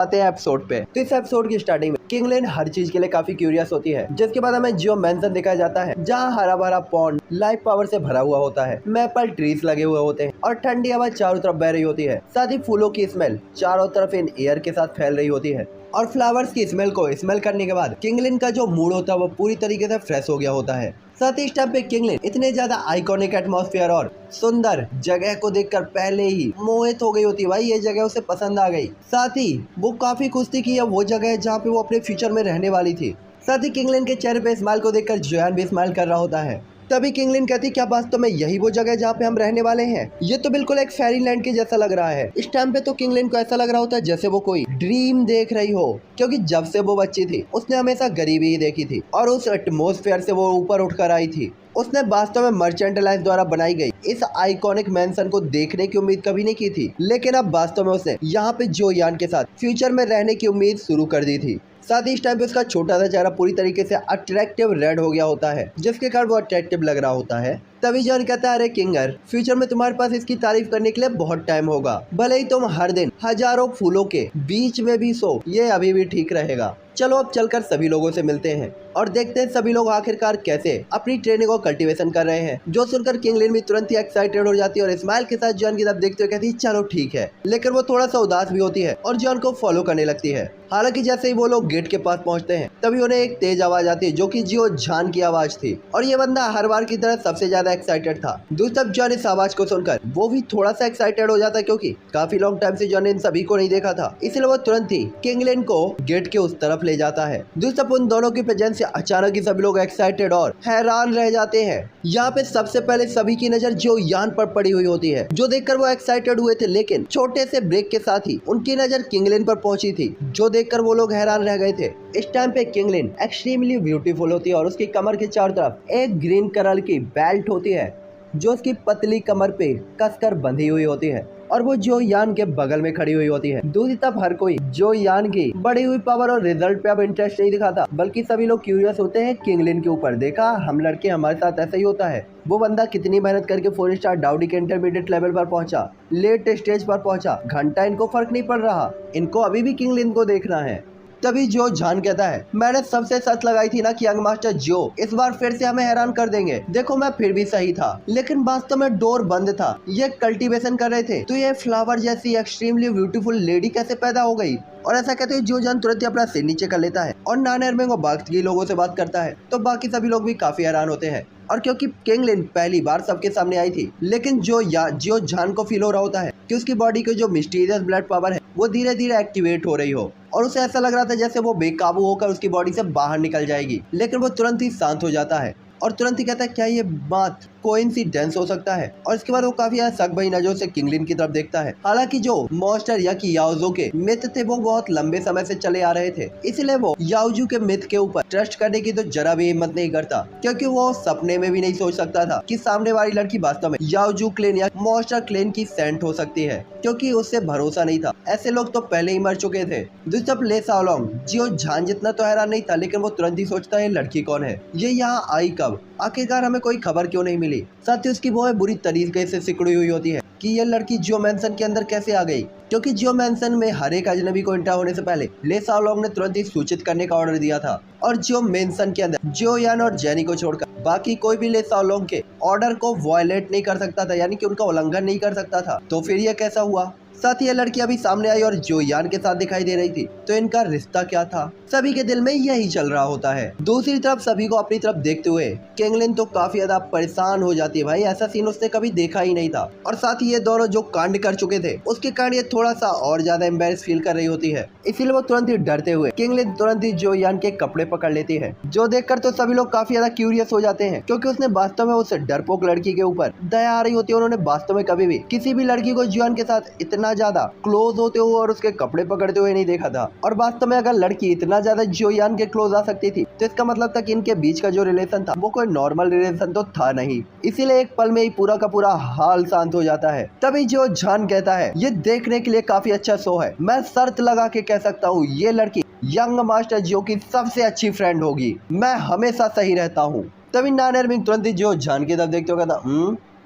आते हैं एपिसोड पे। तो इस एपिसोड की स्टार्टिंग में किंगलिन हर चीज के लिए काफी क्यूरियस होती है, जिसके बाद हमें जियो मेंशन दिखाया जाता है जहाँ हरा भरा पॉन्ड लाइफ पावर से भरा हुआ होता है, मैपल ट्रीज लगे हुए होते हैं और ठंडी हवा चारों तरफ बह रही होती है। साथ ही फूलों की स्मेल चारों तरफ इन एयर के साथ फैल रही होती है और फ्लावर्स की स्मेल को स्मेल करने के बाद किंगलिन का जो मूड होता है वो पूरी तरीके से फ्रेश हो गया होता है। साथ ही इस टाइम पे किंगलिन इतने ज्यादा आइकॉनिक एटमॉस्फेयर और सुंदर जगह को देखकर पहले ही मोहित हो गई होती है। भाई ये जगह उसे पसंद आ गई। साथ ही वो काफी खुश थी कि यह वो जगह है जहाँ पे वो अपने फ्यूचर में रहने वाली थी। साथ ही किंगलिन के चेहरे पे स्माइल को देखकर जोयान भी स्माइल कर रहा होता है। तभी किंगलिन कहती क्या वास्तव में यही वो जगह है जहाँ पे हम रहने वाले हैं? ये तो बिल्कुल एक फेरी लैंड के जैसा लग रहा है। इस टाइम पे तो किंगलिन को ऐसा लग रहा होता है जैसे वो कोई ड्रीम देख रही हो, क्योंकि जब से वो बच्ची थी उसने हमेशा गरीबी ही देखी थी और उस एटमॉस्फेयर से वो ऊपर उठकर आई थी। उसने वास्तव में मर्चेंट अलायंस द्वारा बनाई गई इस आइकॉनिक मैंशन को देखने की उम्मीद कभी नहीं की थी, लेकिन अब वास्तव में उसने यहाँ पे जोयान के साथ फ्यूचर में रहने की उम्मीद शुरू कर दी थी। साथ ही इस टाइम पे उसका छोटा सा चेहरा पूरी तरीके से अट्रैक्टिव रेड हो गया होता है, जिसके कारण वो अट्रैक्टिव लग रहा होता है। तभी जॉन कहता है अरे किंगर, फ्यूचर में तुम्हारे पास इसकी तारीफ करने के लिए बहुत टाइम होगा, भले ही तुम हर दिन हजारों फूलों के बीच में भी सो, ये अभी भी ठीक रहेगा। चलो अब चलकर सभी लोगों से मिलते हैं और देखते हैं सभी लोग आखिरकार कैसे अपनी ट्रेनिंग और कल्टीवेशन कर रहे हैं। जो सुनकर किंगलिन भी तुरंत ही एक्साइटेड हो जाती है और स्माइल के साथ जॉन की तरफ देखते हुए कहती है चलो ठीक है, लेकिन वो थोड़ा सा उदास भी होती है और जॉन को फॉलो करने लगती है। हालांकि जैसे ही वो लोग गेट के पास पहुंचते हैं तभी उन्हें एक तेज आवाज आती है जो कि जियो झान की आवाज थी और ये बंदा हर बार की तरह सबसे ज्यादा एक्साइटेड था। दूसरी तरफ जॉन इस आवाज को सुनकर वो भी थोड़ा सा एक्साइटेड हो जाता है, क्योंकि काफी लॉन्ग टाइम से जॉन इन सभी को नहीं देखा था, इसलिए वो तुरंत ही किंगलिन को गेट के उस तरफ ले जाता है। दूसरी तरफ उन दोनों की प्रेजेंस से अचानक ही सभी लोग एक्साइटेड और हैरान रह जाते हैं। यहाँ पे सबसे पहले सभी की नजर जोयान पर पड़ी हुई होती है, जो देखकर वो एक्साइटेड हुए थे, लेकिन छोटे से ब्रेक के साथ ही उनकी नजर किंगलिन पर पहुंची थी, जो देखकर वो लोग हैरान रह गए थे। इस टाइम पे किंगलिन एक्सट्रीमली ब्यूटीफुल होती है और उसकी कमर के चारों तरफ एक ग्रीन कलर की बेल्ट होती है जो उसकी पतली कमर पे कसकर बंधी हुई होती है और वो जोयान के बगल में खड़ी हुई होती है। दूसरी तरफ हर कोई जोयान की बढ़ी हुई पावर और रिजल्ट पे अब इंटरेस्ट नहीं दिखाता, बल्कि सभी लोग क्यूरियस होते हैं किंगलिन के ऊपर। देखा हम लड़के, हमारे साथ ऐसा ही होता है। वो बंदा कितनी मेहनत करके 4 स्टार डाउडी के इंटरमीडिएट लेवल पर पहुंचा, लेट स्टेज पर पहुंचा, घंटा इनको फर्क नहीं पड़ रहा, इनको अभी भी किंगलिन को देखना है। तभी जो झान कहता है मैंने सबसे सच लगाई थी ना कि यंग मास्टर जो इस बार फिर से हमें हैरान कर देंगे। देखो मैं फिर भी सही था, लेकिन वास्तव में डोर बंद था, ये कल्टीवेशन कर रहे थे तो ये फ्लावर जैसी एक्सट्रीमली ब्यूटीफुल लेडी कैसे पैदा हो गई? और ऐसा कहते हैं जो जान तुरंत ही अपना सिर नीचे कर लेता है और नानेर में वो बाकी लोगों से बात करता है, तो बाकी सभी लोग भी काफी हैरान होते हैं। और क्योंकि किंगलिन पहली बार सबके सामने आई थी, लेकिन जो झान को फील हो रहा होता है कि उसकी बॉडी की जो मिस्टीरियस ब्लड पावर है वो धीरे धीरे एक्टिवेट हो रही हो और उसे ऐसा लग रहा था जैसे वो बेकाबू होकर उसकी बॉडी से बाहर निकल जाएगी, लेकिन वो तुरंत ही शांत हो जाता है और तुरंत ही कहता है क्या ये बात कोइंसिडेंस हो सकता है? और इसके बाद वो काफी शक भरी नजरों से किंगलिन की तरफ देखता है। हालांकि जो मॉन्स्टर या कि याओजू के मिथ थे वो बहुत लंबे समय से चले आ रहे थे, इसलिए वो याओजू के मिथ के ऊपर ट्रस्ट करने की तो जरा भी हिम्मत नहीं करता, क्योंकि वो सपने में भी नहीं सोच सकता था कि सामने वाली लड़की वास्तव में याओजू क्लेन या मॉन्स्टर क्लेन की सेंट हो सकती है, क्योंकि उससे भरोसा नहीं था। ऐसे लोग तो पहले ही मर चुके थे। दूसरी तरफ ले साओलोंग जियो झान जितना तो हैरान नहीं था, लेकिन वो तुरंत ही सोचता है लड़की कौन है, ये यहाँ आई कब, आखिरकार हमें कोई खबर क्यों नहीं मिली? साथ ही उसकी वो बुरी तरीके से सिकुड़ी हुई होती है कि ये लड़की जियो मैंशन के अंदर कैसे आ गई, क्योंकि जियो मैंशन में हर एक अजनबी को एंटर होने से पहले ले साओलोंग ने तुरंत ही सूचित करने का ऑर्डर दिया था और जियो मैंशन के अंदर जोयान और जेनी को छोड़कर बाकी कोई भी ले साओलोंग के ऑर्डर को वायलेट नहीं कर सकता था, यानी कि उनका उल्लंघन नहीं कर सकता था। तो फिर ये कैसा हुआ? साथ ही ये लड़की अभी सामने आई और जोयान के साथ दिखाई दे रही थी, तो इनका रिश्ता क्या था? सभी के दिल में यही चल रहा होता है। दूसरी तरफ सभी को अपनी तरफ देखते हुए किंगलिन तो काफी ज्यादा परेशान हो जाती है। भाई ऐसा सीन उसने कभी देखा ही नहीं था और साथ ही ये दोनों जो कांड कर चुके थे उसके कारण ये थोड़ा सा और ज्यादा एम्बेरस फील कर रही होती है, इसीलिए वो तुरंत ही डरते हुए किंगलिन तुरंत ही जोयान के कपड़े पकड़ लेती है, जो देखकर तो सभी लोग काफी ज्यादा क्यूरियस हो जाते हैं, क्योंकि उसने वास्तव में उस डरपोक लड़की के ऊपर दया आ रही होती है। उन्होंने वास्तव में कभी भी किसी भी लड़की को जोयान के साथ इतना ज्यादा क्लोज होते हुए और उसके कपड़े पकड़ते हुए नहीं देखा था। और वास्तव में अगर लड़की इतना ज्यादा जोयान के क्लोज आ सकती थी तो इसका मतलब था कि इनके बीच का जो रिलेशन था वो कोई नॉर्मल रिलेशन तो था नहीं। इसीलिए एक पल में ही पूरा का पूरा हाल शांत हो जाता है। तभी जो झान कहता है ये देखने के लिए काफी अच्छा शो है, मैं शर्त लगा के कह सकता हूँ ये लड़की यंग मास्टर जियो की सबसे अच्छी फ्रेंड होगी, मैं हमेशा सही रहता हूँ। तभी नानेर मिंग तुरंत ही जो झान की तरफ देखते हो कहता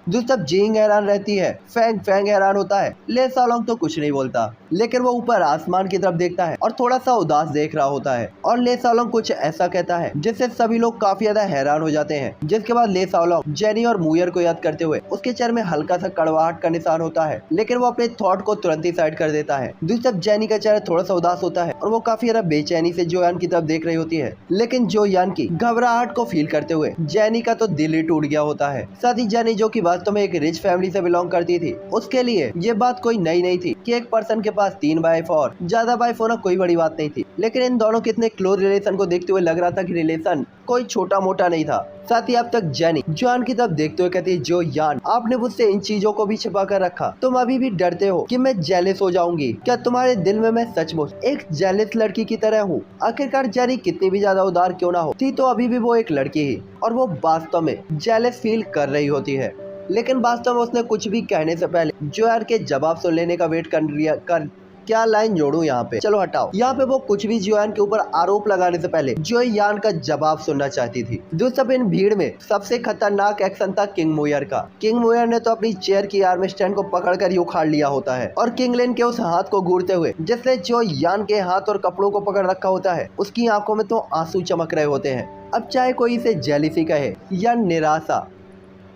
दूसरी तरफ जिंग हैरान रहती है, फैंग फैंग हैरान होता है, ले सालोंग तो कुछ नहीं बोलता, लेकिन वो ऊपर आसमान की तरफ देखता है और थोड़ा सा उदास देख रहा होता है और ले सालोंग कुछ ऐसा कहता है जिससे सभी लोग काफी ज्यादा हैरान हो जाते हैं। जिसके बाद ले सालोंग जेनी और मुयर को याद करते हुए उसके चेहरे में हल्का सा कड़वाहट का निशान होता है, लेकिन वो अपने थॉट को तुरंत ही साइड कर देता है। दूसरी तरफ जेनी का चेहरा थोड़ा सा उदास होता है और वो काफी ज्यादा बेचैनी से जोयान की तरफ देख रही होती है, लेकिन जोयान की घबराहट को फील करते हुए जेनी का तो दिल ही टूट गया होता है। साथ ही जेनी जो कि वास्तव में एक रिच फैमिली से बिलोंग करती थी, उसके लिए ये बात कोई नई नहीं थी कि एक पर्सन के पास 3 वाइफ और ज्यादा वाइफ होना कोई बड़ी बात नहीं थी, लेकिन इन दोनों के इतने क्लोज रिलेशन को देखते हुए लग रहा था कि रिलेशन कोई छोटा मोटा नहीं था। साथ ही अब तक जेनी जोयान की तरफ देखते हुए कहती है, जोयान आपने मुझसे इन चीजों को भी छिपा कर रखा, तुम अभी भी डरते हो कि मैं जेलस हो जाऊंगी, क्या तुम्हारे दिल में मैं सचमुच एक जेलस लड़की की तरह हूँ? आखिरकार जेनी कितनी भी ज्यादा उदार क्यों ना हो थी, तो अभी भी वो एक लड़की ही और वो वास्तव में जेलस फील कर रही होती है। लेकिन वास्तव में उसने कुछ भी कहने से पहले जोयान के जवाब सुन लेने का वेट कर क्या लाइन जोड़ू यहाँ पे, चलो हटाओ। यहाँ पे वो कुछ भी जोयान के ऊपर आरोप लगाने से पहले जोयान का जवाब सुनना चाहती थी। दूसरी इन भीड़ में सबसे खतरनाक एक्शन था किंग मुयर का। किंग मुयर ने तो अपनी चेयर की आर्म स्टैंड को पकड़कर ही उखाड़ लिया होता है और किंगलिन के उस हाथ को घूरते हुए जिसने जोयान के हाथ और कपड़ों को पकड़ रखा होता है, उसकी आंखों में तो आंसू चमक रहे होते हैं। अब चाहे कोई इसे जेलिसी कहे या निराशा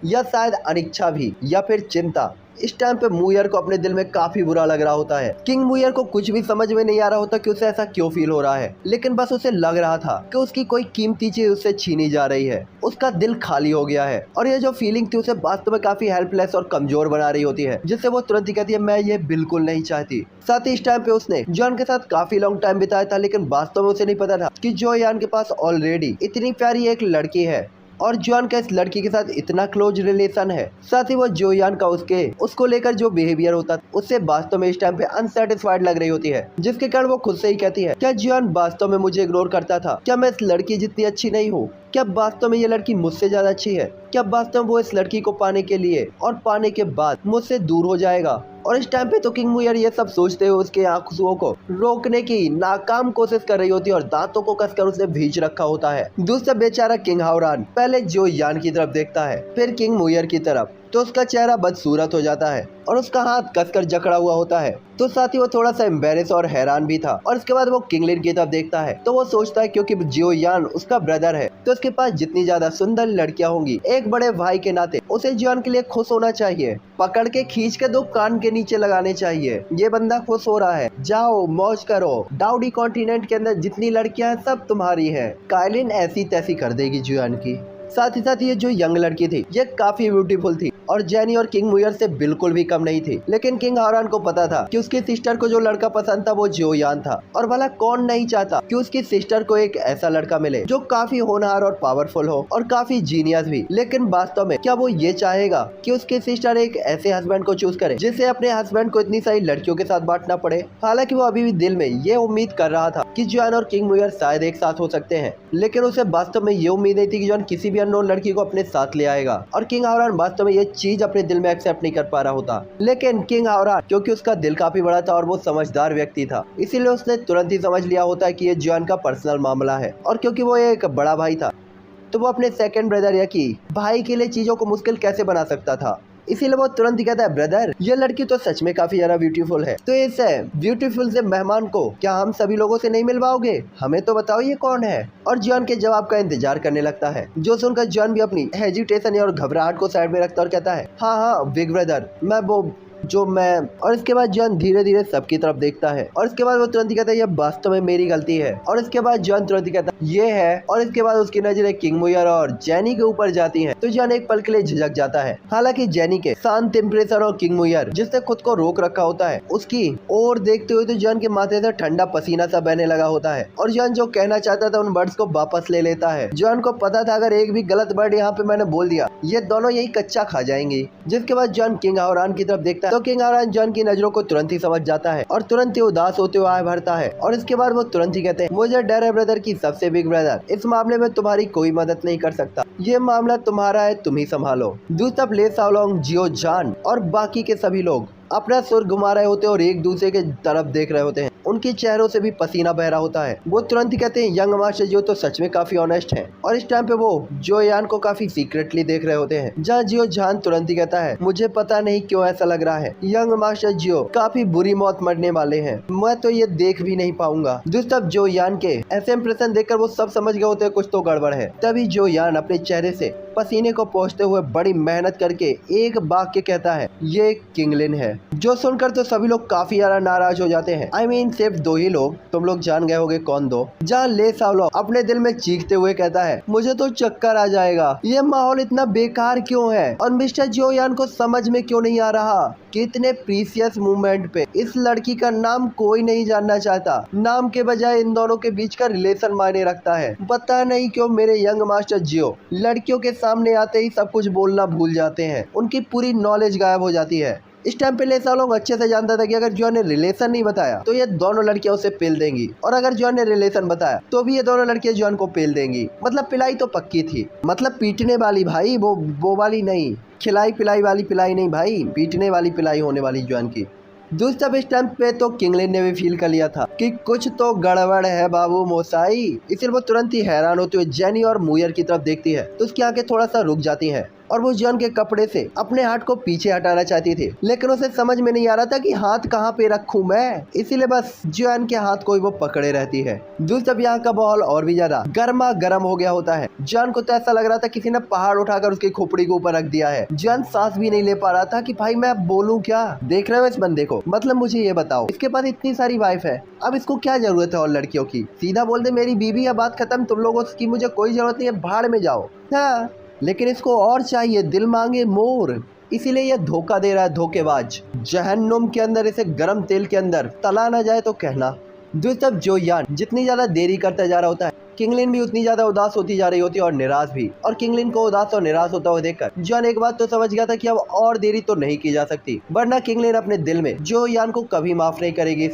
या शायद अनिच्छा भी या फिर चिंता, इस टाइम पे मुयर को अपने दिल में काफी बुरा लग रहा होता है। किंग मुयर को कुछ भी समझ में नहीं आ रहा होता कि उसे ऐसा क्यों फील हो रहा है, लेकिन बस उसे लग रहा था कि उसकी कोई कीमती चीज उससे छीनी जा रही है, उसका दिल खाली हो गया है और ये जो फीलिंग थी उसे वास्तव में काफी हेल्पलेस और कमजोर बना रही होती है, जिससे वो तुरंत ही कहती है, मैं ये बिल्कुल नहीं चाहती। साथ ही इस टाइम पे उसने जोयान के साथ काफी लॉन्ग टाइम बिताया था, लेकिन वास्तव में उसे नहीं पता था कि जोयान के पास ऑलरेडी इतनी प्यारी एक लड़की है और जोयान का इस लड़की के साथ इतना क्लोज रिलेशन है। साथ ही वो जोयान का उसको लेकर जो बिहेवियर होता है उससे वास्तव में इस टाइम पे अनसेटिस्फाइड लग रही होती है, जिसके कारण वो खुद से ही कहती है, क्या जोयान वास्तव में मुझे इग्नोर करता था? क्या मैं इस लड़की जितनी अच्छी नहीं हूँ? क्या वास्तव में ये लड़की मुझसे ज्यादा अच्छी है? क्या वास्तव में वो इस लड़की को पाने के लिए और पाने के बाद मुझसे दूर हो जाएगा? और इस टाइम पे तो किंग मुयर ये सब सोचते हुए उसके आंसुओं को रोकने की नाकाम कोशिश कर रही होती है और दांतों को कसकर उसने भींच रखा होता है। दूसरा बेचारा किंग हावरान पहले जोयान की तरफ देखता है, फिर किंग मुयर की तरफ, तो उसका चेहरा बदसूरत हो जाता है और उसका हाथ कसकर जकड़ा हुआ होता है। तो साथ ही वो थोड़ा सा एम्बेरेस और हैरान भी था और इसके बाद वो किंगलिन की तरफ देखता है, तो वो सोचता है क्योंकि जोयान उसका ब्रदर है तो उसके पास जितनी ज्यादा सुंदर लड़कियां होंगी, एक बड़े भाई के नाते उसे जोयान के लिए खुश होना चाहिए, पकड़ के खींच के 2 कान के नीचे लगाने चाहिए। ये बंदा खुश हो रहा है, जाओ मौज करो, डाउडी कॉन्टिनेंट के अंदर जितनी लड़कियां हैं सब तुम्हारी है। काइलिन ऐसी तैसी कर देगी जोयान की। साथ ही ये जो यंग लड़की थी ये काफी ब्यूटीफुल थी और जेनी और किंग मुयर से बिल्कुल भी कम नहीं थी, लेकिन किंग हावरान को पता था कि उसकी सिस्टर को जो लड़का पसंद था वो जोयान था और भला कौन नहीं चाहता कि उसकी सिस्टर को एक ऐसा लड़का मिले जो काफी होनहार और पावरफुल हो और काफी जीनियस भी। लेकिन वास्तव में क्या वो ये चाहेगा कि उसकी सिस्टर एक ऐसे हस्बैंड को चूज करे जिससे अपने हस्बैंड को इतनी सारी लड़कियों के साथ बांटना पड़े? हालांकि वो अभी भी दिल में ये उम्मीद कर रहा था कि जोयान और किंग मुयर शायद एक साथ हो सकते हैं, लेकिन उसे वास्तव में ये उम्मीद नहीं थी कि जोयान किसी भी अननोन लड़की को अपने साथ ले आएगा और किंग हावरान वास्तव में ये चीज अपने दिल में एक्सेप्ट नहीं कर पा रहा होता। लेकिन किंग हावरान क्योंकि उसका दिल काफी बड़ा था और वो समझदार व्यक्ति था, इसीलिए उसने तुरंत ही समझ लिया होता है कि ये जोयान का पर्सनल मामला है और क्योंकि वो एक बड़ा भाई था तो वो अपने सेकंड ब्रदर या कि भाई के लिए चीजों को मुश्किल कैसे बना सकता था, इसीलिए वो तुरंत ही कहता है, ब्रदर ये लड़की तो सच में काफी ज्यादा ब्यूटीफुल है, तो इस ब्यूटीफुल से मेहमान को क्या हम सभी लोगों से नहीं मिलवाओगे? हमें तो बताओ ये कौन है? और जोयान के जवाब का इंतजार करने लगता है, जो सुनकर जोयान भी अपनी हेजिटेशन और घबराहट को साइड में रखता और कहता है, हाँ बिग ब्रदर मैं और इसके बाद जोयान धीरे धीरे सबकी तरफ देखता है और इसके बाद वो तुरंत ही कहता है, ये वास्तव में मेरी गलती है। और इसके बाद जोयान तुरंत ही कहता है, ये है, और इसके बाद उसकी नजरें किंग मुयर और जेनी के ऊपर जाती हैं, तो जोयान एक पल के लिए झिझक जाता है। हालांकि जेनी के शांत टेम्परेचर और किंग मुयर जिसने खुद को रोक रखा होता है उसकी और देखते हुए तो जोयान के माथे से ठंडा पसीना सा बहने लगा होता है और जोयान जो कहना चाहता था उन वर्ड्स को वापस ले लेता है। जोयान को पता था अगर एक भी गलत वर्ड यहाँ पे मैंने बोल दिया ये दोनों यही कच्चा खा जाएंगी। जिसके बाद जोयान किंग हावरान की तरफ देखता है तो किंग हावरान जोयान की नजरों को तुरंत ही समझ जाता है और तुरंत ही उदास होते हुए आह भरता है और इसके बाद वो तुरंत ही कहते हैं, मुझे डर है ब्रदर की सबसे बिग ब्रदर, इस मामले में तुम्हारी कोई मदद नहीं कर सकता, ये मामला तुम्हारा है, तुम ही संभालो। दूसरा ले साओलोंग, जियो जान और बाकी के सभी लोग अपना सुर घुमा रहे होते हैं और एक दूसरे के तरफ देख रहे होते हैं। उनके चेहरों से भी पसीना बह रहा होता है। वो तुरंत ही कहते हैं यंग मास्टर जियो तो सच में काफी ऑनेस्ट है। और इस टाइम पे वो जो यान को काफी सीक्रेटली देख रहे होते हैं, जहाँ जियो जान तुरंत ही कहता है मुझे पता नहीं क्यों ऐसा लग रहा है, यंग मास्टर जियो काफी बुरी मौत मरने वाले हैं, मैं तो ये देख भी नहीं पाऊंगा। दोस्तों जो यान के ऐसे इंप्रेशन देखकर वो सब समझ गए होते हैं कुछ तो गड़बड़ है। तभी जो यान अपने चेहरे से पसीने को पोंछते हुए बड़ी मेहनत करके एक वाक्य कहता है ये किंगलिन है। जो सुनकर तो सभी लोग काफी ज्यादा नाराज हो जाते हैं। सिर्फ दो ही लोग, तुम लोग जान गए होगे कौन दो। जहाँ ले सावलो अपने दिल में चीखते हुए कहता है मुझे तो चक्कर आ जाएगा, ये माहौल इतना बेकार क्यों है और मिस्टर जो यान को समझ में क्यों नहीं आ रहा कि इतने प्रीसियस मोमेंट पे इस लड़की का नाम कोई नहीं जानना चाहता। नाम के बजाय इन दोनों के बीच का रिलेशन मायने रखता है। पता नहीं क्यों मेरे यंग मास्टर जियो लड़कियों के सामने आते ही सब कुछ बोलना भूल जाते हैं, उनकी पूरी नॉलेज गायब हो जाती है। इस टाइम पे लेसा लोग अच्छे से जानता था कि अगर जॉन ने रिलेशन नहीं बताया तो ये दोनों लड़कियां उसे पेल देंगी, और अगर जॉन ने रिलेशन बताया तो भी ये दोनों लड़कियां जॉन को पेल देंगी। मतलब पिलाई तो पक्की थी, मतलब पीटने वाली भाई, वो वाली नहीं, खिलाई पिलाई वाली पिलाई नहीं भाई, पीटने वाली पिलाई होने वाली जॉन की। दोस्तों इस टाइम पे तो किंगलिन ने भी फील कर लिया था कि कुछ तो गड़बड़ है बाबू मोसाई। इसलिए वो तुरंत ही हैरान होते हुए जेनी और मूयर की तरफ देखती है तो उसकी आंखें थोड़ा सा रुक जाती हैं और वो जॉन के कपड़े से अपने हाथ को पीछे हटाना चाहती थी, लेकिन उसे समझ में नहीं आ रहा था कि हाथ कहाँ पे रखूं मैं, इसीलिए बस जॉन के हाथ को ही वो पकड़े रहती है। दोस्तों अब यहाँ का माहौल और भी ज्यादा गर्मा गर्म हो गया होता है। जॉन को तो ऐसा लग रहा था किसी ने पहाड़ उठाकर उसकी खोपड़ी के ऊपर रख दिया है। जॉन सांस भी नहीं ले पा रहा था कि भाई मैं अब बोलूं क्या। देख रहे हो इस बंदे को, मतलब मुझे ये बताओ इसके पास इतनी सारी वाइफ है, अब इसको क्या जरूरत है और लड़कियों की। सीधा बोल दे मेरी बीवी है, बात खत्म, तुम लोगों की मुझे कोई जरूरत नहीं है, भाड़ में जाओ। हाँ लेकिन इसको और चाहिए, दिल मांगे मोर, इसीलिए ये धोखा दे रहा है, धोखेबाज। जहन्नुम के अंदर इसे गरम तेल के अंदर तला ना जाए तो कहना। दोस्तों जो यान जितनी ज्यादा देरी करता जा रहा होता है, किंगलिन भी उतनी ज्यादा उदास होती जा रही होती है और निराश भी। और किंगलिन को उदास और निराश होता हुआ देखकर जॉन एक बात तो समझ गया था कि अब और देरी तो नहीं की जा सकती, वरना किंगलिन अपने दिल में जो यान को कभी माफ नहीं करेगी।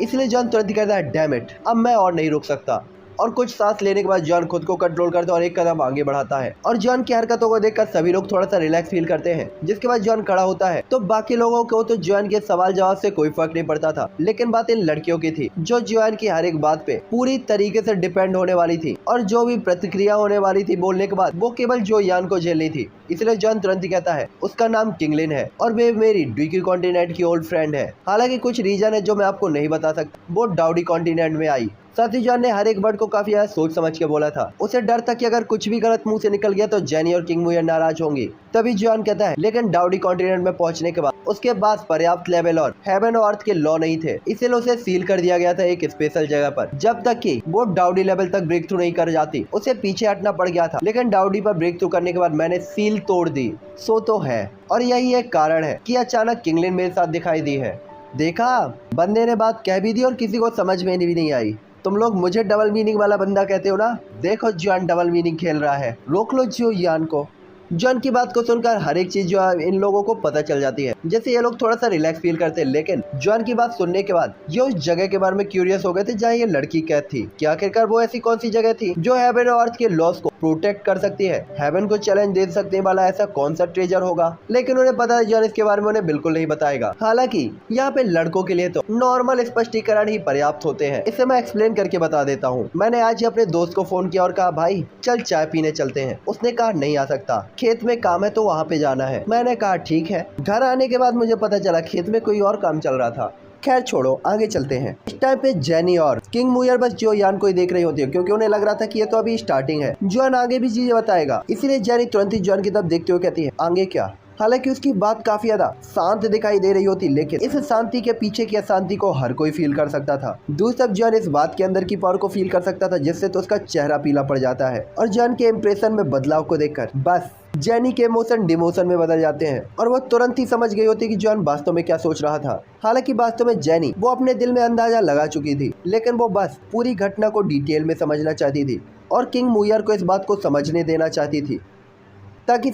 इसलिए जॉन तुरंत कहता है डैम इट, अब मैं और नहीं रुक सकता। और कुछ सांस लेने के बाद जॉन खुद को कंट्रोल करता है और एक कदम आगे बढ़ाता है। और जॉन की हरकतों को देखकर सभी लोग थोड़ा सा रिलैक्स फील करते हैं। जिसके बाद जॉन खड़ा होता है तो बाकी लोगों को तो जॉन के सवाल जवाब से कोई फर्क नहीं पड़ता था, लेकिन बात इन लड़कियों की थी जो जॉन की हर एक बात पे पूरी तरीके से डिपेंड होने वाली थी, और जो भी प्रतिक्रिया होने वाली थी बोलने के बाद वो केवल जो यान को झेलनी थी। इसलिए जॉन तुरंत ही कहता है उसका नाम किंगलिन है और वे मेरी ड्यूकी कॉन्टिनेंट की ओल्ड फ्रेंड है। हालांकि कुछ रीजन है जो मैं आपको नहीं बता सकता। वो डाउडी कॉन्टिनेंट में आई। साथ ही जॉन ने हर एक वर्ड को काफी ज्यादा सोच समझ के बोला था। उसे डर था कि अगर कुछ भी गलत मुंह से निकल गया तो जेनी और किंग मूयर नाराज होंगी। तभी जॉन कहता है लेकिन डाउडी कॉन्टिनेंट में पहुंचने के बाद उसके पास पर्याप्त लेवल और हेवन और अर्थ के लॉ नहीं थे, इसलिए उसे सील कर दिया गया था एक स्पेशल जगह पर। जब तक कि वो डाउडी लेवल तक ब्रेक थ्रू नहीं कर जाती उसे पीछे हटना पड़ गया था, लेकिन डाउडी पर ब्रेक थ्रू करने के बाद मैंने सील तोड़ दी। सो तो है, और यही एक कारण है कि अचानक किंगलिन मेरे साथ दिखाई दी है। देखा, बंदे ने बात कह भी दी और किसी को समझ में भी नहीं आई। तुम लोग मुझे डबल मीनिंग वाला बंदा कहते हो ना, देखो जॉन डबल मीनिंग खेल रहा है, रोक लो जो यान को। जॉन की बात को सुनकर हर एक चीज जो इन लोगों को पता चल जाती है। जैसे ये लोग थोड़ा सा रिलैक्स फील करते हैं, लेकिन जॉन की बात सुनने के बाद ये उस जगह के बारे में क्यूरियस हो गए थे जहाँ ये लड़की कैद थी कि आखिरकार वो ऐसी कौन सी जगह थी जो हेवन और अर्थ के लॉस को प्रोटेक्ट कर सकती है। हेवन को चैलेंज दे सकने वाला ऐसा कौन सा ट्रेजर होगा, लेकिन उन्हें पता है जॉन इसके बारे में उन्हें बिल्कुल नहीं बताएगा। हालांकि यहाँ पे लड़कों के लिए तो नॉर्मल स्पष्टीकरण ही पर्याप्त होते हैं। इसे मैं एक्सप्लेन करके बता देता हूँ। मैंने आज ही अपने दोस्त को फोन किया और कहा भाई चल चाय पीने चलते हैं। उसने कहा नहीं आ सकता, खेत में काम है तो वहाँ पे जाना है। मैंने कहा ठीक है। घर आने के बाद मुझे पता चला खेत में कोई और काम चल रहा था। खैर छोड़ो, आगे चलते हैं। इस टाइम पे जेनी और किंग मूयर बस जो यान को ही देख रही होती है, क्योंकि उन्हें लग रहा था कि ये तो अभी स्टार्टिंग है, जॉन आगे भी चीजें बताएगा। इसीलिए जेनी तुरंत ही जॉन की तरफ देखते हुए कहती है आगे क्या। हालांकि उसकी बात काफी ज्यादा शांत दिखाई दे रही होती, लेकिन इस शांति के पीछे की अशांति को हर कोई फील कर सकता था। दूसरी तरफ जॉन इस बात के अंदर की पावर को फील कर सकता था, जिससे तो उसका चेहरा पीला पड़ जाता है। और जॉन के इम्प्रेशन में बदलाव को देखकर बस जेनी के इमोशन डिमोशन में बदल जाते हैं और वो तुरंत ही समझ गई होती कि जॉन वास्तव में क्या सोच रहा था। हालांकि वास्तव में जेनी वो अपने दिल में अंदाजा लगा चुकी थी, लेकिन वो बस पूरी घटना को डिटेल में समझना चाहती थी और किंग मूयर को इस बात को समझने देना चाहती थी, ताकि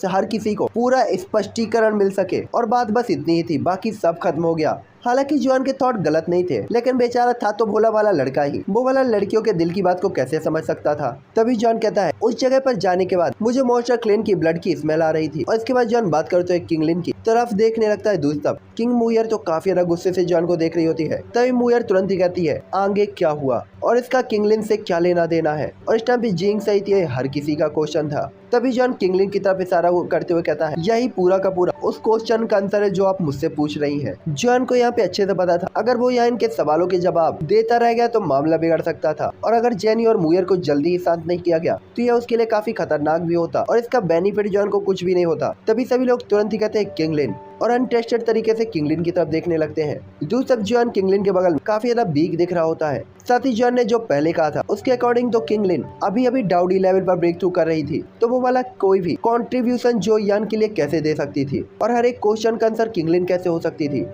हर किसी को पूरा स्पष्टीकरण मिल सके। और बात बस इतनी ही थी, बाकी सब खत्म हो गया। हालांकि जुआन के थॉट गलत नहीं थे, लेकिन बेचारा था तो भोला वाला लड़का ही, वो वाला लड़कियों के दिल की बात को कैसे समझ सकता था। तभी जॉन कहता है उस जगह पर जाने के बाद मुझे मॉन्स्टर क्लेन की ब्लड की स्मेल आ रही थी। और इसके बाद जॉन बात करते हुए किंगलिन की तरफ देखने लगता है। दूसरी तरफ किंग मुयर तो काफी ज्यादा गुस्से से जॉन को देख रही होती है। तभी मुयर तुरंत ही कहती है आगे क्या हुआ और इसका किंगलिन से क्या लेना देना है। और इस टाइम पे जिंग सही थी, हर किसी का क्वेश्चन था। तभी जॉन किंगलिन की तरफ इशारा करते हुए कहता है यही पूरा का पूरा उस क्वेश्चन का आंसर है जो आप मुझसे पूछ रही हैं। जॉन को यहाँ पे अच्छे से पता था अगर वो यहाँ इनके सवालों के जवाब देता रह गया तो मामला बिगड़ सकता था, और अगर जेनी और मुयर को जल्दी ही शांत नहीं किया गया तो यह उसके लिए काफी खतरनाक भी होता और इसका बेनिफिट जॉन को कुछ भी नहीं होता। तभी सभी लोग तुरंत ही कहते हैं किंगलिन और अनटेस्टेड तरीके से किंगलिन की तरफ देखने लगते हैं। दूसरी तरफ जॉन किंगलिन के बगल में काफी ज्यादा वीक दिख रहा होता है। साथ ही जॉन ने जो पहले कहा था उसके अकॉर्डिंग तो किंगलिन अभी अभी डाउडी लेवल पर ब्रेक थ्रू कर रही थी, तो वो वाला कोई भी कंट्रीब्यूशन जो यान के लिए कैसे दे सकती थी और हर एक क्वेश्चन का आंसर किंगलिन कैसे हो सकती थी।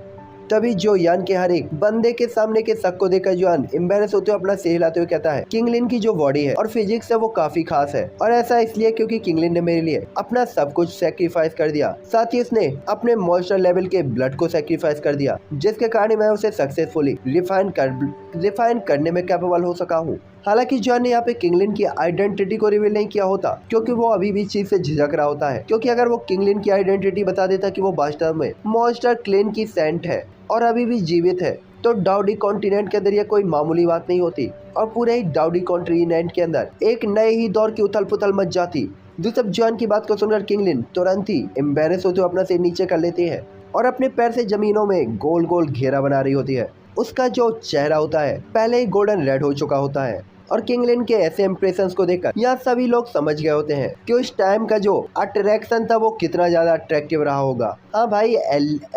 तभी जो यान के हर एक बंदे के सामने के शक को देखकर जॉन एम्बेरस होते हुए अपना सिर हिलाते हुए कहता है किंगलिन की जो बॉडी है और फिजिक्स है वो काफी खास है, और ऐसा इसलिए क्योंकि किंगलिन ने मेरे लिए अपना सब कुछ सेक्रीफाइस कर दिया। साथ ही उसने अपने मॉन्स्टर लेवल के ब्लड को सेक्रीफाइस कर दिया, जिसके कारण मैं उसे सक्सेसफुली रिफाइन करने में कैपेबल हो सका हूँ। हालांकि जॉन ने यहाँ पे किंगलिन की आइडेंटिटी को रिवील नहीं किया होता, क्योंकि वो अभी भी चीज से झिझक रहा होता है। क्योंकि अगर वो किंगलिन की आइडेंटिटी बता देता कि वो वास्तव में मॉन्स्टर क्लेन की सेंट है और अभी भी जीवित है, तो डाउडी कॉन्टिनेंट के अंदर ये कोई मामूली बात नहीं होती और पूरे ही डाउडी कॉन्टिनेंट के अंदर एक नए ही दौर की उथल पुथल मच जाती। दूसरी जॉन की बात को सुनकर किंगलिन तुरंत ही एम्बेरस होते हुए अपना सिर नीचे कर लेती है और अपने पैर से जमीनों में गोल गोल घेरा बना रही होती है। उसका जो चेहरा होता है पहले ही गोल्डन रेड हो चुका होता है, और किंगलिन के ऐसे इंप्रेशंस को देखकर यहाँ सभी लोग समझ गए होते हैं कि उस टाइम का जो अट्रैक्शन था वो कितना ज्यादा अट्रैक्टिव रहा होगा। हाँ भाई,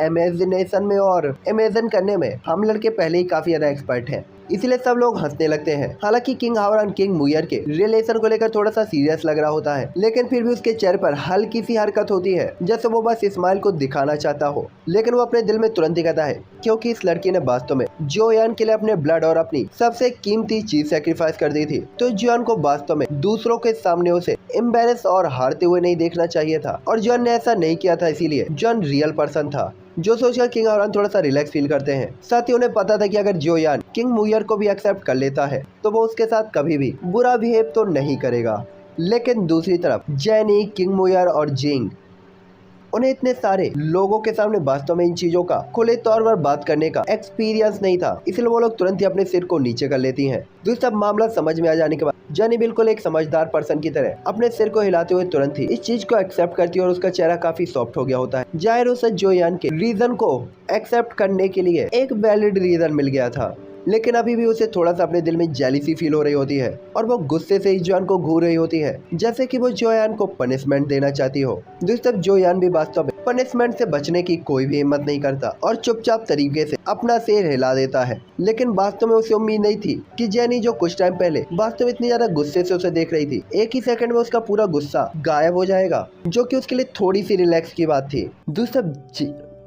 इमेजिनेशन में और इमेजिन करने में हम लड़के पहले ही काफी ज्यादा एक्सपर्ट हैं, इसलिए सब लोग हंसने लगते हैं। हालांकि किंग हावर और किंग मुयर के रिलेशन को लेकर थोड़ा सा सीरियस लग रहा होता है, लेकिन फिर भी उसके चेहरे पर हल्की सी हरकत होती है जैसे वो बस स्माइल को दिखाना चाहता हो। लेकिन वो अपने दिल में तुरंत ही कहता है क्योंकि इस लड़की ने वास्तव में जोयान के लिए अपने ब्लड और अपनी सबसे कीमती चीज सेक्रीफाइस कर दी थी, तो जोयान को वास्तव में दूसरों के सामने उसे एम्बेरस और हारते हुए नहीं देखना चाहिए था, और जोयान ने ऐसा नहीं किया था। इसीलिए जोयान रियल पर्सन था, जो सोचकर किंग हावरान थोड़ा सा रिलैक्स फील करते हैं। साथ ही उन्हें पता था कि अगर जोयान किंग मुयर को भी एक्सेप्ट कर लेता है तो वो उसके साथ कभी भी बुरा बिहेव तो नहीं करेगा। लेकिन दूसरी तरफ जेनी, किंग मुयर और जिंग, उन्हें इतने सारे लोगों के सामने वास्तव में इन चीजों का खुले तौर पर बात करने का एक्सपीरियंस नहीं था, इसलिए वो लोग तुरंत ही अपने सिर को नीचे कर लेती हैं। दूसरा मामला समझ में आ जाने के बाद जेनी बिल्कुल एक समझदार पर्सन की तरह अपने सिर को हिलाते हुए तुरंत ही इस चीज को एक्सेप्ट करती है और उसका चेहरा काफी सॉफ्ट हो गया होता है। जाहिर उसे जोयान के रीजन को एक्सेप्ट करने के लिए एक वैलिड रीजन मिल गया था, लेकिन अभी भी उसे थोड़ा सा अपने दिल में जेलिसी फील हो रही होती है और वो गुस्से से ही जोयान को घूर रही होती है, जैसे कि वो जोयान को पनिशमेंट देना चाहती हो। दूसरी तरफ जोयान भी वास्तव में पनिशमेंट से बचने की कोई भी हिम्मत नहीं करता और चुपचाप तरीके से अपना सिर हिला देता है। लेकिन वास्तव में उसे उम्मीद नहीं थी कि जेनी, जो कुछ टाइम पहले वास्तव में इतनी ज्यादा गुस्से से उसे देख रही थी, एक ही सेकंड में उसका पूरा गुस्सा गायब हो जाएगा, जो कि उसके लिए थोड़ी सी रिलैक्स की बात थी। दूसरा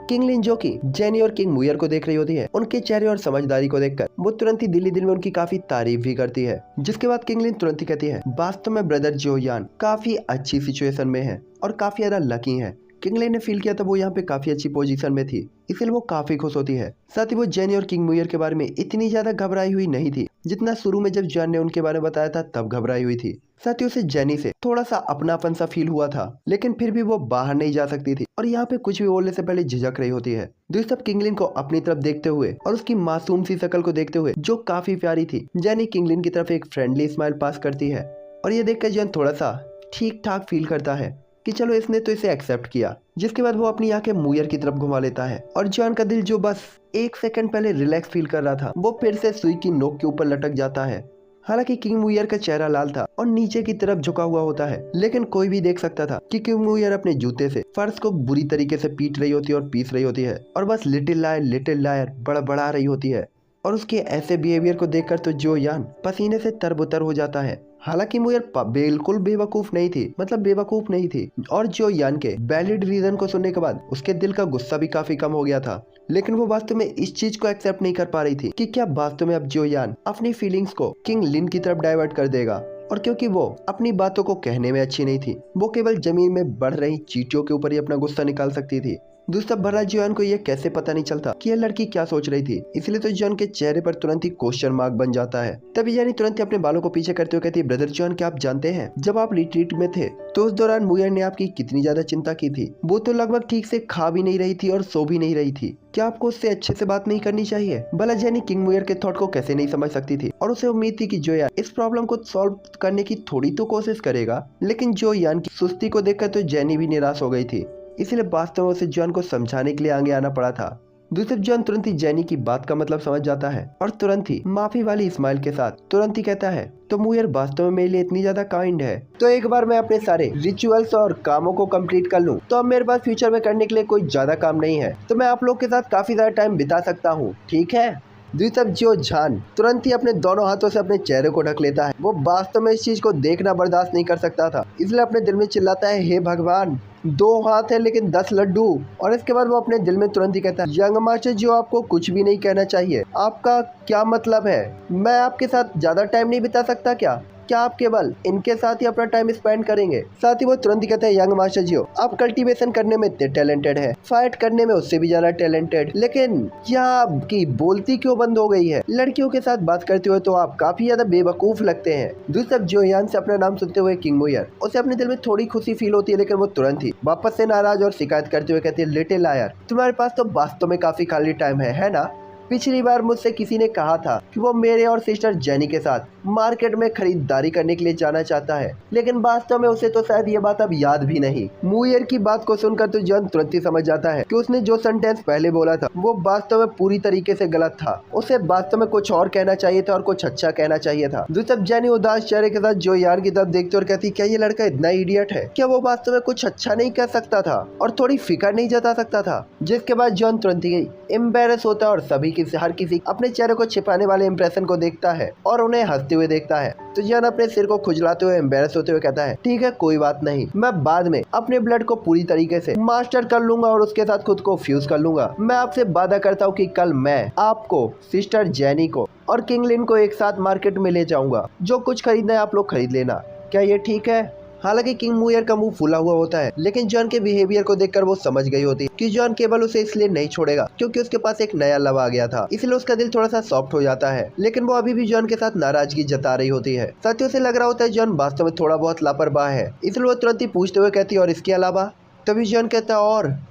किंगलिन, जो कि जेनी और किंग मुयर को देख रही होती है, उनके चेहरे और समझदारी को देखकर वो तुरंत ही दिल में उनकी काफी तारीफ भी करती है। जिसके बाद किंगलिन तुरंत ही कहती है वास्तव में ब्रदर जोयान काफी अच्छी सिचुएशन में है और काफी ज्यादा लकी है। किंगलिन ने फील किया था वो यहाँ पे काफी अच्छी पोजीशन में थी, इसलिए वो काफी खुश होती है। साथ ही वो जेनी और किंग मुयर के बारे में इतनी ज्यादा घबराई हुई नहीं थी जितना शुरू में जब जॉन ने उनके बारे में बताया था तब घबराई हुई थी। साथ ही उसे जेनी से थोड़ा सा अपनापन सा फील हुआ था, लेकिन फिर भी वो बाहर नहीं जा सकती थी और यहाँ पे कुछ भी बोलने से पहले झिझक रही होती है। दूसरी तरफ किंगलिन को अपनी तरफ देखते हुए और उसकी मासूम सी शक्ल को देखते हुए जो काफी प्यारी थी, जेनी किंगलिन की तरफ एक फ्रेंडली स्माइल पास करती है और ये देखकर जॉन थोड़ा सा ठीक ठाक फील करता है कि चलो इसने तो इसे एक्सेप्ट किया। जिसके बाद वो अपनी आंखें मुयर की तरफ घुमा लेता है और जॉन का दिल जो बस एक सेकंड पहले रिलैक्स फील कर रहा था वो फिर से सुई की नोक के ऊपर लटक जाता है। हालांकि किंग मुयर का चेहरा लाल था और नीचे की तरफ झुका हुआ होता है, लेकिन कोई भी देख सकता था कि किंग मुयर अपने जूते से फर्श को बुरी तरीके से पीट रही होती है और पीस रही होती है और बस लिटिल लायर बड़बड़ा रही होती है। और उसके ऐसे बिहेवियर को देखकर तो जोयान पसीने से तरबतर हो जाता है। हालांकि मुयर बिल्कुल बेवकूफ नहीं थी और जोयान के वैलिड रीजन को सुनने के बाद उसके दिल का गुस्सा भी काफी कम हो गया था, लेकिन वो वास्तव में इस चीज को एक्सेप्ट नहीं कर पा रही थी कि क्या वास्तव में अब जोयान अपनी फीलिंग्स को किंग लिन की तरफ डाइवर्ट कर देगा। और क्योंकि वो अपनी बातों को कहने में अच्छी नहीं थी, वो केवल जमीन में बढ़ रही चींटियों के ऊपर ही अपना गुस्सा निकाल सकती थी, दूसरा भला जियोन को ये कैसे पता नहीं चलता कि ये लड़की क्या सोच रही थी, इसलिए तो जियोन के चेहरे पर तुरंत ही क्वेश्चन मार्क बन जाता है। तभी यानी तुरंत ही अपने बालों को पीछे करते हुए कहती है, ब्रदर जियोन क्या आप जानते हैं जब आप रिट्रीट में थे तो उस दौरान मुयर ने आपकी कितनी ज्यादा चिंता की थी। वो तो लगभग ठीक से खा भी नहीं रही थी और सो भी नहीं रही थी। क्या आपको उससे अच्छे से बात नहीं करनी चाहिए? भला जेनी किंग मुयर के थॉट को कैसे नहीं समझ सकती थी और उसे उम्मीद थी कि जो यान इस प्रॉब्लम को सॉल्व करने की थोड़ी तो कोशिश करेगा, लेकिन जो यान की सुस्ती को देखकर तो जेनी भी निराश हो गई थी। इसलिए वास्तव में उसे जॉन को समझाने के लिए आगे आना पड़ा था। दूसरी जॉन तुरंत ही जेनी की बात का मतलब समझ जाता है और तुरंत ही माफी वाली स्माइल के साथ तुरंत ही कहता है, तो मुयर वास्तव में मेरे लिए इतनी ज्यादा काइंड है, तो एक बार मैं अपने सारे रिचुअल्स और कामों को कंप्लीट कर लूं तो अब मेरे पास फ्यूचर में करने के लिए कोई ज्यादा काम नहीं है, तो मैं आप लोग के साथ काफी ज्यादा टाइम बिता सकता हूँ, ठीक है? द्वितब जो झान तुरंत ही अपने दोनों हाथों से अपने चेहरे को ढक लेता है। वो वास्तव में इस चीज को देखना बर्दाश्त नहीं कर सकता था, इसलिए अपने दिल में चिल्लाता है, हे भगवान, 2 हाथ है लेकिन 10 लड्डू। और इसके बाद वो अपने दिल में तुरंत ही कहता है, यंग मास्टर जो आपको कुछ भी नहीं कहना चाहिए, आपका क्या मतलब है? मैं आपके साथ ज्यादा टाइम नहीं बिता सकता क्या? क्या आप केवल इनके साथ ही अपना टाइम स्पेंड करेंगे? साथ ही वो तुरंत ही कहते हैं, यंग मास्टर जी आप कल्टीवेशन करने में इतने टैलेंटेड है, फाइट करने में उससे भी ज्यादा टैलेंटेड, लेकिन क्या आपकी बोलती क्यों बंद हो गई है? लड़कियों के साथ बात करते हुए तो आप काफी ज्यादा बेवकूफ लगते हैं। दूसरी तरफ जो यान से अपना नाम सुनते हुए किंग मुयर उसे अपने दिल में थोड़ी खुशी फील होती है, लेकिन वो तुरंत ही वापस से नाराज और शिकायत करते हुए कहती है, लिटिल लायर, तुम्हारे पास तो वास्तव में काफी खाली टाइम है ना? पिछली बार मुझसे किसी ने कहा था कि वो मेरे और सिस्टर जेनी के साथ मार्केट में खरीदारी करने के लिए जाना चाहता है, लेकिन वास्तव में उसे तो शायद ये बात अब याद भी नहीं। मुयर की बात को सुनकर तो जॉन तुरंत ही समझ जाता है कि उसने जो सेंटेंस पहले बोला था वो वास्तव में पूरी तरीके से गलत था। उसे वास्तव में कुछ और कहना चाहिए था और कुछ अच्छा कहना चाहिए था। दूसरी जेनी उदास चेहरे के साथ जो यार की तरफ देखती और कहती, क्या ये लड़का इतना इडियट है? क्या वो वास्तव में कुछ अच्छा नहीं कर सकता था और थोड़ी फिक्र नहीं जता सकता था? जिसके बाद जॉन तुरंत ही एम्बेरस होता है और हर किसी अपने चेहरे को छिपाने वाले इंप्रेशन को देखता है और उन्हें हंसते हुए देखता है। तो जॉन अपने सिर को खुजलाते हुए एम्बेरस होते हुए कहता है, ठीक है कोई बात नहीं, मैं बाद में अपने ब्लड को पूरी तरीके से मास्टर कर लूंगा और उसके साथ खुद को फ्यूज कर लूंगा। मैं आपसे वादा करता हूँ कि कल मैं आपको, सिस्टर जेनी को और किंगलिन को एक साथ मार्केट में ले जाऊंगा। जो कुछ खरीदना है आप लोग खरीद लेना, क्या ये ठीक है? हालांकि किंग मुयर का मुंह फूला हुआ होता है, लेकिन जॉन के बिहेवियर को देखकर वो समझ गई होती है कि जॉन केवल उसे इसलिए नहीं छोड़ेगा क्योंकि उसके पास एक नया लव आ गया था, इसलिए उसका दिल थोड़ा सा सॉफ्ट हो जाता है। लेकिन वो अभी भी जॉन के साथ नाराजगी जता रही होती है। साथियों से लग रहा होता है जॉन वास्तव में थोड़ा बहुत लापरवाह है, इसलिए वो तुरंत ही पूछते हुए कहती है, और इसके अलावा? तभी जॉन कहता है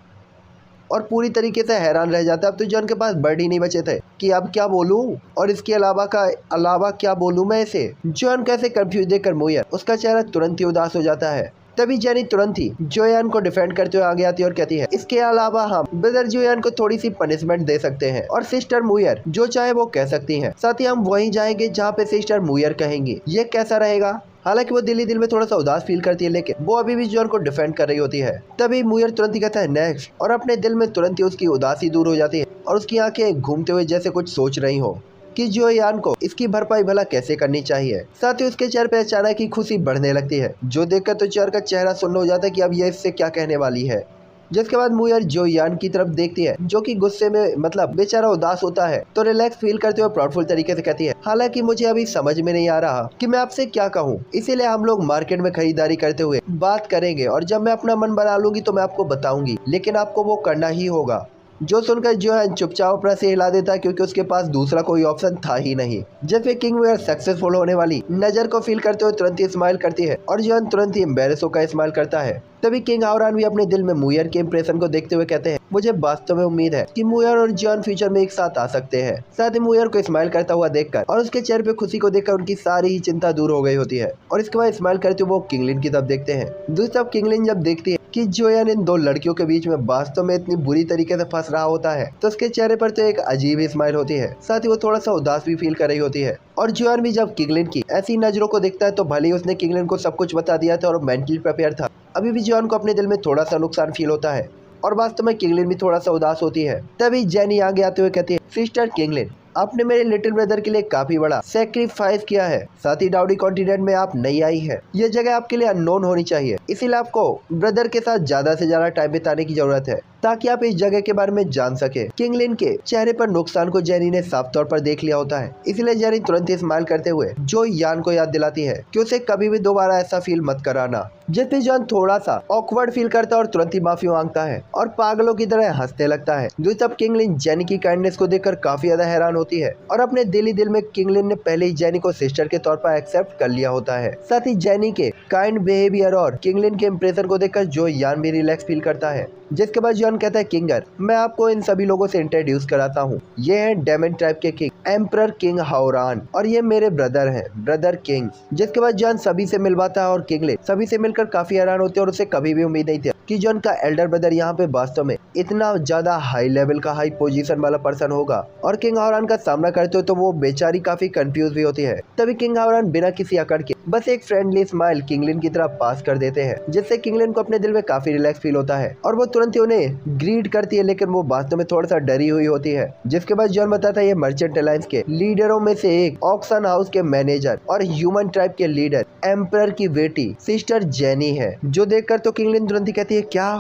और पूरी तरीके से हैरान रह जाता है। अब तो जॉन के पास वर्ड ही नहीं बचे थे कि अब क्या बोलूं और इसके अलावा क्या बोलूं मैं इसे। जॉन कैसे कंफ्यूज देखकर मुयर उसका चेहरा तुरंत ही उदास हो जाता है। तभी जेनी तुरंत ही जोयान को डिफेंड करते हुए आगे आती है और कहती है, इसके अलावा हम ब्रदर जोयान को थोड़ी सी पनिशमेंट दे सकते हैं और सिस्टर मुयर जो चाहे वो कह सकती हैं। साथ ही हम वहीं जाएंगे जहाँ पे सिस्टर मुयर कहेंगी। ये कैसा रहेगा? हालांकि वो दिल में थोड़ा सा उदास फील करती है, लेकिन वो अभी भी जॉन को डिफेंड कर रही होती है। तभी मुयर तुरंत ही कहता है नेक्स्ट, और अपने दिल में तुरंत ही उसकी उदासी दूर हो जाती है और उसकी आंखें घूमते हुए जैसे कुछ सोच रही हो कि जोयान को इसकी भरपाई भला कैसे करनी चाहिए। साथ ही उसके चेहरे पे अचानक ही खुशी बढ़ने लगती है, जो देखकर तो चेहरे का चेहरा सुन्न हो जाता है कि अब ये इससे क्या कहने वाली है। जिसके बाद मुयर जोयान की तरफ देखती है जो कि गुस्से में मतलब बेचारा उदास होता है, तो रिलैक्स फील करते हुए प्राउडफुल तरीके से कहती है, हालांकि मुझे अभी समझ में नहीं आ रहा कि मैं आपसे क्या कहूँ, इसीलिए हम लोग मार्केट में खरीदारी करते हुए बात करेंगे और जब मैं अपना मन बना लूंगी तो मैं आपको बताऊंगी, लेकिन आपको वो करना ही होगा। जो सुनकर जो है चुपचाप अपना सिर हिला देता है क्योंकि उसके पास दूसरा कोई ऑप्शन था ही नहीं। जब वे किंग मुयर सक्सेसफुल होने वाली नजर को फील करते हुए तुरंत ही स्माइल करती है और जोन तुरंत ही एम्बेरस होकर स्माइल करता है। तभी किंग हावरान भी अपने दिल में मुयर के इंप्रेशन को देखते हुए कहते हैं, मुझे वास्तव में उम्मीद है कि मुयर और जॉन फ्यूचर में एक साथ आ सकते हैं। साथ ही मुयर को स्माइल करता हुआ देखकर और उसके चेहरे पे खुशी को देखकर उनकी सारी ही चिंता दूर हो गई होती है और इसके बाद स्माइल करते हुए वो किंगलिन की तरफ देखते हैं। दूसरी तरफ किंगलिन जब देखती है कि जोयान इन दो लड़कियों के बीच में वास्तव में इतनी बुरी तरीके से फंस रहा होता है, तो उसके चेहरे पर तो एक अजीब ही स्माइल होती है। साथ ही वो थोड़ा सा उदास भी फील कर रही होती है और जोयान भी जब किंगलिन की ऐसी नजरों को देखता है तो भले ही उसने किंगलिन को सब कुछ बता दिया था और मेंटली प्रिपेयर था, अभी भी जोयान को अपने दिल में थोड़ा सा नुकसान फील होता है और वास्तव में किंगलिन भी थोड़ा सा उदास होती है। तभी जेनी आगे आते हुए कहती है, सिस्टर किंगलिन, आपने मेरे लिटिल ब्रदर के लिए काफी बड़ा सेक्रीफाइस किया है। साथ ही डाउडी कॉन्टिनेंट में आप नई आई है, यह जगह आपके लिए अननोन होनी चाहिए, इसीलिए आपको ब्रदर के साथ ज्यादा से ज्यादा टाइम बिताने की जरूरत है। ताकि आप इस जगह के बारे में जान सके। किंगलिन के चेहरे पर नुकसान को जेनी ने साफ तौर पर देख लिया होता है, इसलिए जेनी तुरंत स्माइल करते हुए जो यान को याद दिलाती है कि उसे कभी भी दोबारा ऐसा फील मत कराना। जिस पे जॉन थोड़ा सा ऑकवर्ड फील करता है और तुरंत ही माफी मांगता है और पागलों की तरह हंसने लगता है। दूसरी तरफ किंगलिन जेनी की काइंडनेस को देखकर काफी ज्यादा हैरान होती है और अपने दिल ही दिल में किंगलिन ने पहले ही जेनी को सिस्टर के तौर पर एक्सेप्ट कर लिया होता है। साथ ही जेनी के काइंड बिहेवियर और किंगलिन के इम्प्रेशन को देखकर जो यान भी रिलैक्स फील करता है। जिसके बाद जॉन कहता है, किंगर, मैं आपको इन सभी लोगों से इंट्रोड्यूस कराता हूँ। ये हैं डेमन ट्राइब के किंग एम्परर किंग हाउरान और ये मेरे ब्रदर हैं, ब्रदर किंग। जिसके बाद जॉन सभी से मिलवाता है और किंगलिन सभी से मिलकर काफी हैरान होते हैं और उसे कभी भी उम्मीद नहीं थी कि जॉन का एल्डर ब्रदर यहाँ पे वास्तव में इतना ज्यादा हाई लेवल का हाई पोजीशन वाला पर्सन होगा। और किंग हाउरान का सामना करते हो तो वो बेचारी काफी कंफ्यूज भी होती है। तभी किंग हाउरान बिना किसी अकड़ के बस एक फ्रेंडली स्माइल किंगलिन की तरफ पास कर देते हैं, जिससे किंगलिन को अपने दिल में काफी रिलैक्स फील होता है और वो तुरंत ही उन्हें ग्रीट करती है, लेकिन वो वास्तव में थोड़ा सा डरी हुई होती है। जिसके बाद जॉन बताता है ये मर्चेंट अलायंस के लीडरों में से एक ऑक्शन हाउस के मैनेजर और ह्यूमन ट्राइब के लीडर एम्परर की बेटी सिस्टर जेनी है। जो देखकर तो किंगलिन तुरंत ही कहती है, क्या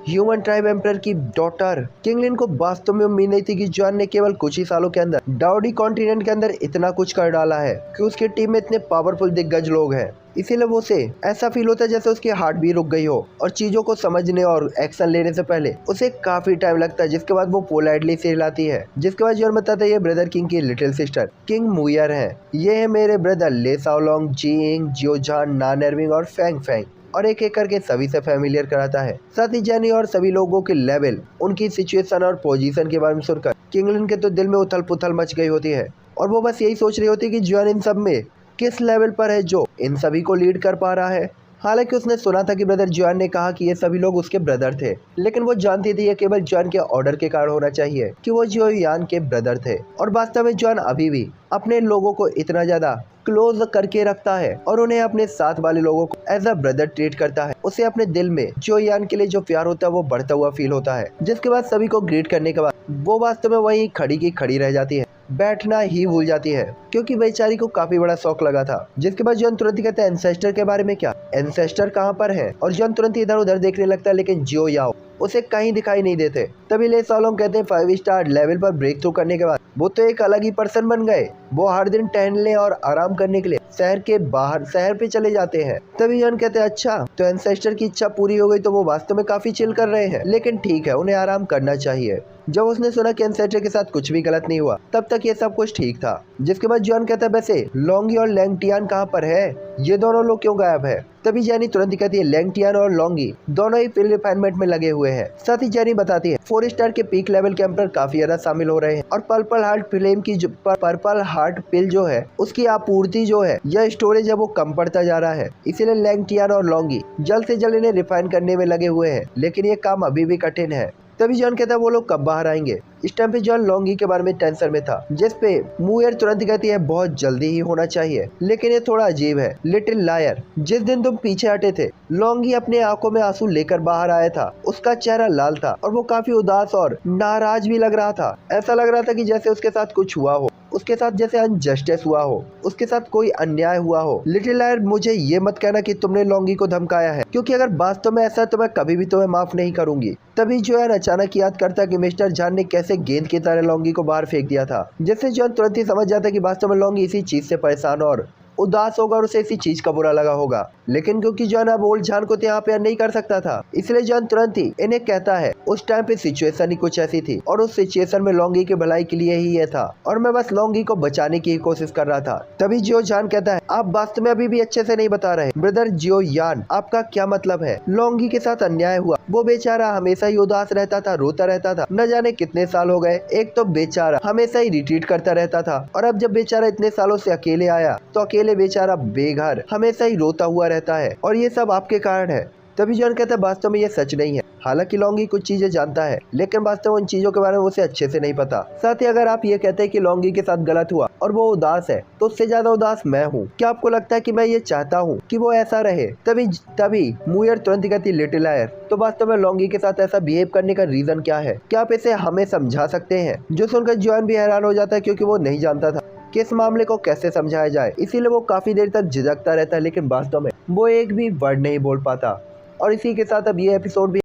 ह्यूमन ट्राइब एम्परर की डॉटर। किंगलिन को वास्तव में उम्मीद नहीं थी कि जॉन ने केवल कुछ ही सालों के अंदर डाउडी कॉन्टिनेंट के अंदर इतना कुछ कर डाला है कि उसकी टीम में इतने पावरफुल दिग्गज लोग हैं। इसीलिए वो उसे ऐसा फील होता है जैसे उसकी हार्ट भी रुक गई हो और चीजों को समझने और एक्शन लेने से पहले उसे काफी टाइम लगता है। जिसके बाद वो पोलाइटली से हिलाती है। जिसके बाद जॉन बताता है ये ब्रदर किंग की लिटिल सिस्टर किंग मुयर है। ये है मेरे ब्रदर ले साओलोंग, जिंग, जियोजान, नानरविंग और फेंग फेंग और एक एक करके सभी से फैमिलियर कराता है। साथ ही जेनी और सभी लोगों के लेवल, उनकी सिचुएशन और पोजीशन के बारे में सुनकर किंगलिन के तो दिल में उथल पुथल मच गई होती है और वो बस यही सोच रही होती है कि जॉन इन सब में किस लेवल पर है जो इन सभी को लीड कर पा रहा है। हालांकि उसने सुना था कि ब्रदर जॉन ने कहा कि ये सभी लोग उसके ब्रदर थे, लेकिन वो जानती थी ये केवल जॉन के ऑर्डर के कारण होना चाहिए कि वो जो यान के ब्रदर थे। और वास्तव में जॉन अभी भी अपने लोगों को इतना ज्यादा क्लोज करके रखता है और उन्हें अपने साथ वाले लोगों को एज अ ब्रदर ट्रीट करता है। उसे अपने दिल में जो यान के लिए जो प्यार होता है वो बढ़ता हुआ फील होता है। जिसके बाद सभी को ग्रीट करने के बाद वो वास्तव में वहीं खड़ी की खड़ी रह जाती है, बैठना ही भूल जाती है क्योंकि बेचारी को काफी बड़ा शौक लगा था। जिसके बाद जॉन तुरंत ही कहता है, एंसेस्टर के बारे में क्या, एंसेस्टर कहाँ पर है? और जॉन तुरंत ही इधर उधर देखने लगता है, लेकिन जियो याओ उसे कहीं दिखाई नहीं देते। तभी ले साओलोंग कहते हैं 5 स्टार लेवल पर ब्रेक थ्रू करने के बाद वो तो एक अलग ही पर्सन बन गए। वो हर दिन टहलने और आराम करने के लिए शहर के बाहर शहर पे चले जाते हैं। तभी जॉन कहते हैं, अच्छा तो एंसेस्टर की इच्छा पूरी हो गई तो वो वास्तव में काफी चिल कर रहे हैं, लेकिन ठीक है उन्हें आराम करना चाहिए। जब उसने सुना कि एंसेस्टर के साथ कुछ भी गलत नहीं हुआ तब तक ये सब कुछ ठीक था। जिसके बाद जॉन कहता है, वैसे लोंगी और लैंगटियान कहाँ पर है? ये दोनों लोग क्यों गायब है? तभी जेनी तुरंत कहती है, लैंगटियान और लोंगी दोनों ही फील्ड रिफाइनमेंट में लगे हुए हैं। साथ ही जेनी बताती है 4 स्टार के पीक लेवल के एम्परर काफी ज्यादा शामिल हो रहे हैं और पर्पल हार्ट फ्लेम की पर्पल हार्ट पिल जो है उसकी आपूर्ति जो है यह स्टोरेज है वो कम पड़ता जा रहा है। इसीलिए लैंगटियान और लोंगी जल्द से जल्द इन्हें रिफाइन करने में लगे हुए हैं, लेकिन ये काम अभी भी कठिन है। तभी जॉन कहता है वो लोग कब बाहर आएंगे। इस टाइम पे जॉन लोंगी के बारे में टेंशन में था, जिस पे मुयर तुरंत कहती है बहुत जल्दी ही होना चाहिए, लेकिन ये थोड़ा अजीब है। लिटिल लायर, जिस दिन तुम पीछे हटे थे लोंगी अपने आंखों में आंसू लेकर बाहर आया था। उसका चेहरा लाल था और वो काफी उदास और नाराज भी लग रहा था। ऐसा लग रहा था कि जैसे उसके साथ कुछ हुआ हो, उसके साथ जैसे अनजस्टिस हुआ हो, उसके साथ कोई अन्याय हुआ हो। लिटिल लायर, मुझे ये मत कहना कि तुमने लोंगी को धमकाया है, क्योंकि अगर वास्तव में ऐसा है तो मैं कभी भी तुम्हें माफ नहीं करूंगी। तभी जॉन अचानक याद करता कि मिस्टर जान ने कैसे गेंद की तरह लोंगी को बाहर फेंक दिया था, जिससे जॉन तुरंत ही समझ जाता कि वास्तव में लोंगी इसी चीज से परेशान और उदास होगा और उसे इसी चीज का बुरा लगा होगा। लेकिन क्योंकि जॉन अब ओल्ड जान को यहाँ पे नहीं कर सकता था, इसलिए जॉन तुरंत ही इन्हें कहता है उस टाइम पे सिचुएशन ही कुछ ऐसी थी और उस सिचुएशन में लोंगी की भलाई के लिए ही ये था और मैं बस लोंगी को बचाने की कोशिश कर रहा था। तभी जियो जान कहता है, आप वास्तव में अभी भी अच्छे से नहीं बता रहे ब्रदर जियो यान, आपका क्या मतलब है? लोंगी के साथ अन्याय हुआ, वो बेचारा हमेशा ही उदास रहता था, रोता रहता था, न जाने कितने साल हो गए। एक तो बेचारा हमेशा ही रिट्रीट करता रहता था और अब जब बेचारा इतने सालों से अकेले आया तो अकेले बेचारा बेघर हमेशा ही रोता हुआ रहता है और ये सब आपके कारण है। तभी जॉन कहता है वास्तव में ये सच नहीं है। हालांकि लोंगी कुछ चीजें जानता है, लेकिन वास्तव में उन चीजों के बारे में उसे अच्छे से नहीं पता। साथ ही अगर आप ये कहते हैं कि लोंगी के साथ गलत हुआ और वो उदास है, तो उससे ज्यादा उदास मैं हूँ। क्या आपको लगता है कि मैं ये चाहता हूँ कि वो ऐसा रहे? तभी मुयर तुरंत कहती, लिटिल लायर, तो वास्तव में लोंगी के साथ ऐसा बिहेव करने का रीजन क्या है? क्या आप इसे हमें समझा सकते हैं? जो सुनकर जॉन भी हैरान हो जाता है, क्योंकि वो नहीं जानता था कि इस मामले को कैसे समझाया जाए। इसीलिए वो काफी देर तक झिझकता रहता है, लेकिन वास्तव में वो एक भी वर्ड नहीं बोल पाता। और इसी के साथ अब ये एपिसोड भी